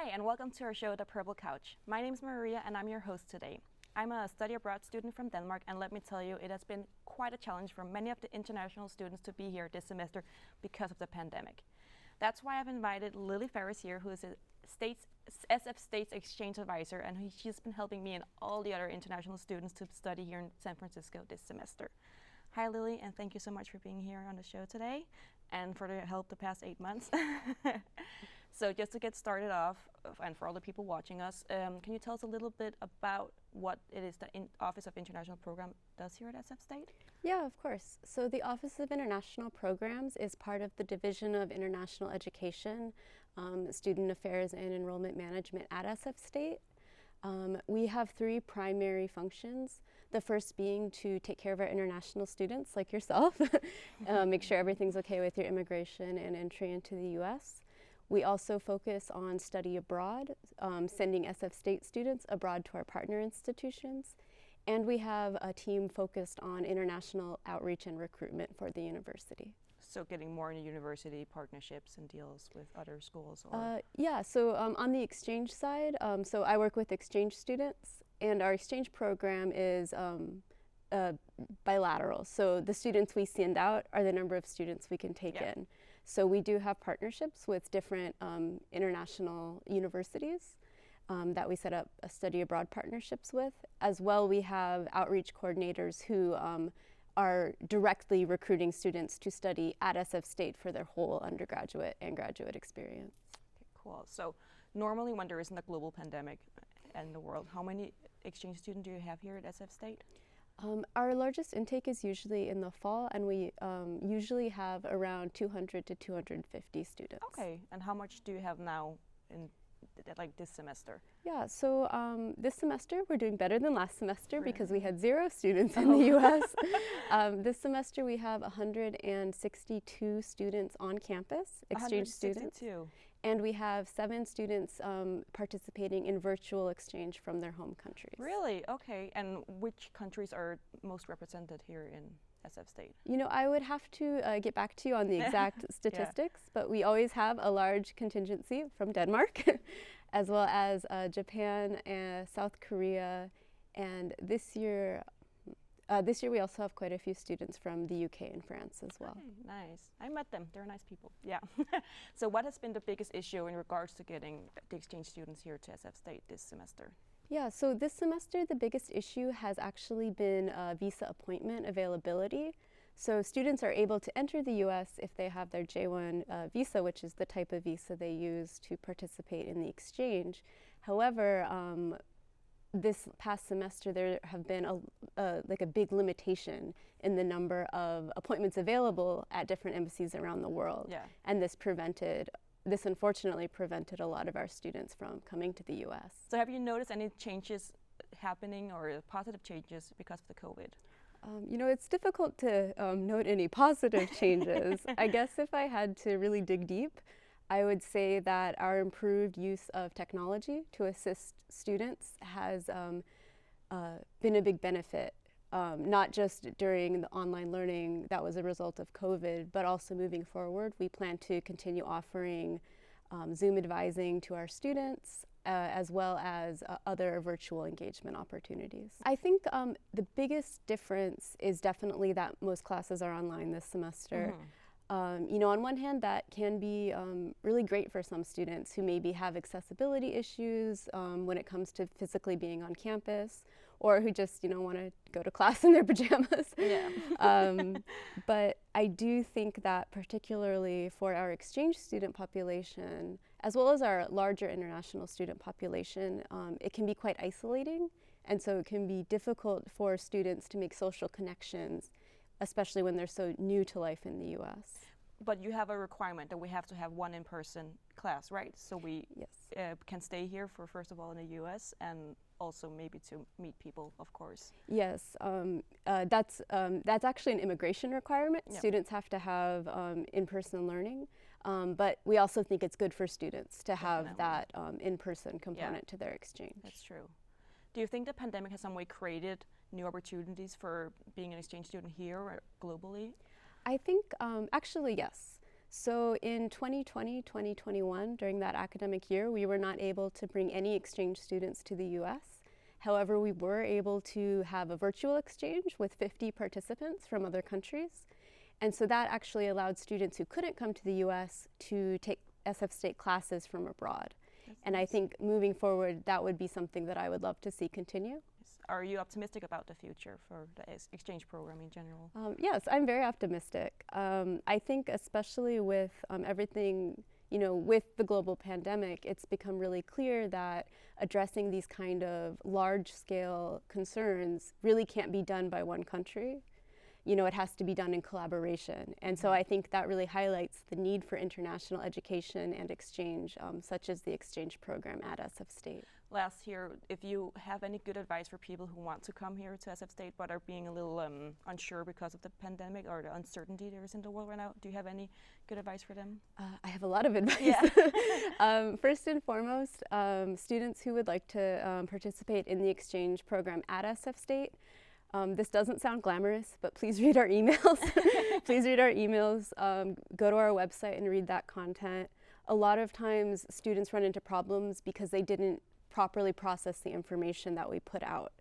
Hi, and welcome to our show, The Purple Couch. My name is Maria, and I'm your host today. I'm a study abroad student from Denmark, and let me tell you, it has been quite a challenge for many of the international students to be here this semester because of the pandemic. That's why I've invited Lily Ferris here, who is a SF States Exchange Advisor, and she's been helping me and all the other international students to study here in San Francisco this semester. Hi, Lily, and thank you so much for being here on the show today and for the help the past 8 months. So just to get started off, and for all the people watching us, can you tell us a little bit about what it is the Office of International Program does here at SF State? Yeah, of course. So the Office of International Programs is part of the Division of International Education, Student Affairs and Enrollment Management at SF State. We have 3 primary functions. The first being to take care of our international students like yourself, make sure everything's okay with your immigration and entry into the US. We also focus on study abroad, sending SF State students abroad to our partner institutions. And we have a team focused on international outreach and recruitment for the university. So getting more into university partnerships and deals with other schools? Or Yeah, so on the exchange side, so I work with exchange students, and our exchange program is bilateral. So the students we send out are the number of students we can take in. So we do have partnerships with different international universities that we set up study abroad partnerships with. As well, we have outreach coordinators who are directly recruiting students to study at SF State for their whole undergraduate and graduate experience. Okay, cool. So normally when there isn't a global pandemic in the world, how many exchange students do you have here at SF State? Our largest intake is usually in the fall, and we usually have around 200 to 250 students. Okay, and how much do you have now in this semester? Yeah, so this semester we're doing better than last semester because we had 0 students in the US. This semester we have 162 students on campus, exchange students. And we have 7 students participating in virtual exchange from their home countries. Really? Okay. And which countries are most represented here in SF State? You know, I would have to get back to you on the exact statistics, but we always have a large contingency from Denmark, as well as Japan and South Korea. And this year we also have quite a few students from the UK and France as well. Okay, nice. I met them. They're nice people. Yeah. So what has been the biggest issue in regards to getting the exchange students here to SF State this semester? Yeah, so this semester the biggest issue has actually been visa appointment availability. So students are able to enter the US if they have their J1 visa, which is the type of visa they use to participate in the exchange. However, this past semester there have been a big limitation in the number of appointments available at different embassies around the world. Yeah. And this unfortunately prevented a lot of our students from coming to the US. So have you noticed any changes happening or positive changes because of the COVID? You know, it's difficult to note any positive changes. I guess if I had to really dig deep, I would say that our improved use of technology to assist students has been a big benefit, not just during the online learning that was a result of COVID, but also moving forward. We plan to continue offering Zoom advising to our students, as well as other virtual engagement opportunities. I think the biggest difference is definitely that most classes are online this semester. Mm-hmm. You know, on one hand, that can be really great for some students who maybe have accessibility issues when it comes to physically being on campus, or who just, you know, want to go to class in their pajamas. Yeah. But I do think that particularly for our exchange student population, as well as our larger international student population, it can be quite isolating, and so it can be difficult for students to make social connections, especially when they're so new to life in the US. But you have a requirement that we have to have one in-person class, right? So we can stay here for, first of all, in the US, and also maybe to meet people, of course. Yes, that's actually an immigration requirement. Yep. Students have to have in-person learning, but we also think it's good for students to have that in-person component to their exchange. That's true. Do you think the pandemic has some way created new opportunities for being an exchange student here or globally? I think actually yes. So in 2020-2021, during that academic year, we were not able to bring any exchange students to the US. However, we were able to have a virtual exchange with 50 participants from other countries. And so that actually allowed students who couldn't come to the US to take SF State classes from abroad. And I think moving forward, that would be something that I would love to see continue. Are you optimistic about the future for the exchange program in general? Yes, I'm very optimistic. I think especially with everything, with the global pandemic, it's become really clear that addressing these kind of large-scale concerns really can't be done by one country. It has to be done in collaboration. And so I think that really highlights the need for international education and exchange, such as the exchange program at SF State. Last year, if you have any good advice for people who want to come here to SF State but are being a little unsure because of the pandemic or the uncertainty there is in the world right now, do you have any good advice for them? I have a lot of advice. Yeah. First and foremost, students who would like to participate in the exchange program at SF State, this doesn't sound glamorous, but please read our emails. Please read our emails. Go to our website and read that content. A lot of times students run into problems because they didn't properly process the information that we put out.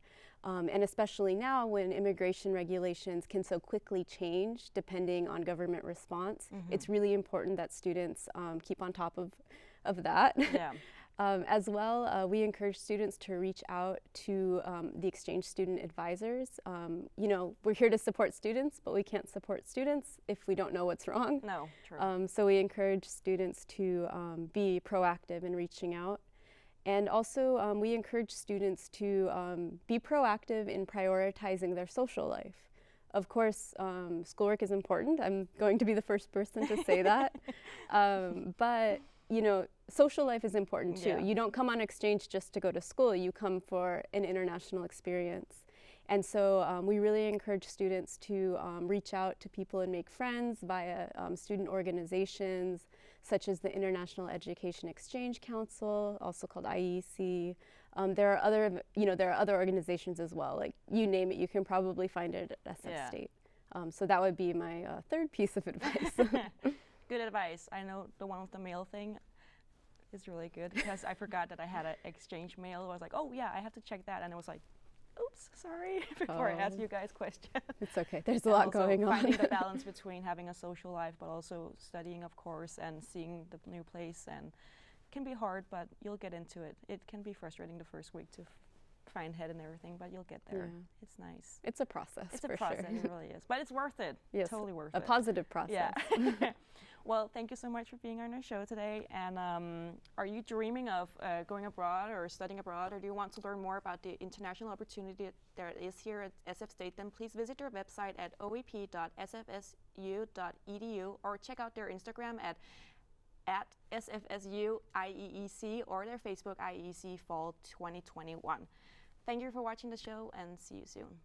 And especially now when immigration regulations can so quickly change depending on government response, it's really important that students keep on top of that. Yeah. As well, we encourage students to reach out to the exchange student advisors. We're here to support students, but we can't support students if we don't know what's wrong. No, true. So we encourage students to be proactive in reaching out. And also, we encourage students to be proactive in prioritizing their social life. Of course, schoolwork is important. I'm going to be the first person to say that. But social life is important too. Yeah. You don't come on exchange just to go to school. You come for an international experience. And so we really encourage students to reach out to people and make friends via student organizations such as the International Education Exchange Council, also called IEC. There are other organizations as well. Like you name it, you can probably find it at SF State. So that would be my third piece of advice. Good advice. I know the one with the mail thing is really good because I forgot that I had an exchange mail. I was like, oh yeah, I have to check that, and it was like, oops, sorry, before I asked you guys questions. It's okay, there's a lot going on. Finding the balance between having a social life but also studying, of course, and seeing the new place, and it can be hard, but you'll get into it. It can be frustrating the first week to find head and everything, but you'll get there. Yeah. It's nice. It's a process. It's a process, it really is. But it's worth it. Yes, totally worth it. A positive process. Yeah. Well, thank you so much for being on our show today. And are you dreaming of going abroad or studying abroad, or do you want to learn more about the international opportunity there is here at SF State? Then please visit our website at oep.sfsu.edu or check out their Instagram at SFSU IEEC or their Facebook IEEC Fall 2021. Thank you for watching the show, and see you soon.